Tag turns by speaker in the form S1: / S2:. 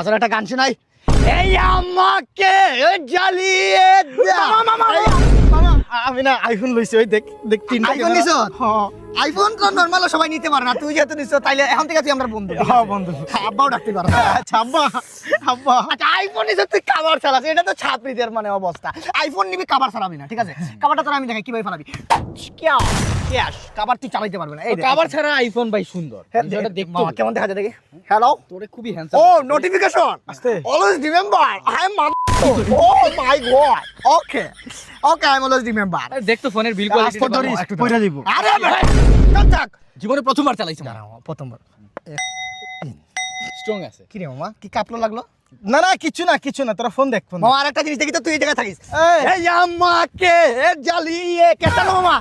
S1: আসলে একটা গান শোনাই। এই আমাকে জ্বালিয়ে দাও।
S2: মামা আমি না আইফোন লইছি, ওই দেখ দেখ তিনটা
S1: আইফোন নিছো? আইফোন তো নরমাল সবাই নিতে পারে না, তুই যেহেতু নিছো তাইলে এখন থেকে তুই আমরা বন্ধু।
S2: হ্যাঁ বন্ধু।
S1: আব্বাও ডাকতে পারো।
S2: আচ্ছা আব্বা, আব্বা
S1: আচ্ছা আইফোন নিছো তুই কাভার চালাস, এটা তো ছাত্রীদের মানে অবস্থা। আইফোন নিবি কাভার চালাবি না, ঠিক আছে? কাভারটা তোরা আমি দেখাই কিভাবে চালাবি। ক্যাশ কাভার তুই চালাইতে পারবি না। এই দেখ
S3: কভার ছাড়া আইফোন ভাই সুন্দর। বিষয়টা দেখতে
S1: মামা কেমন দেখা যায় দেখি। হ্যালো,
S3: তোরে খুবই হ্যান্ডসাম।
S1: ও নোটিফিকেশন,
S2: আস্তে
S1: always remember I am oh my god, okay okay I'm always remember.
S3: দেখ তো ফোনের বিল
S1: আস্তে
S3: কোয়ালিটি
S1: ধরিস,
S2: একটু পয়সা দিব।
S1: আরে চল থাক।
S3: জীবনে প্রথমবার চালাইছি।
S1: দাঁড়াও প্রথমবার।
S3: স্ট্রং আছে।
S1: কি রে মামা, কি কাঁপলো লাগলো?
S2: না না কিছু না, তোরা ফোন দেখ ফোন।
S1: মামা আরেকটা জিনিস দেখি তো, তুই এই জায়গায় থাকিস।
S2: এই।
S1: এই আমাকে জ্বালিয়ে কেন মামা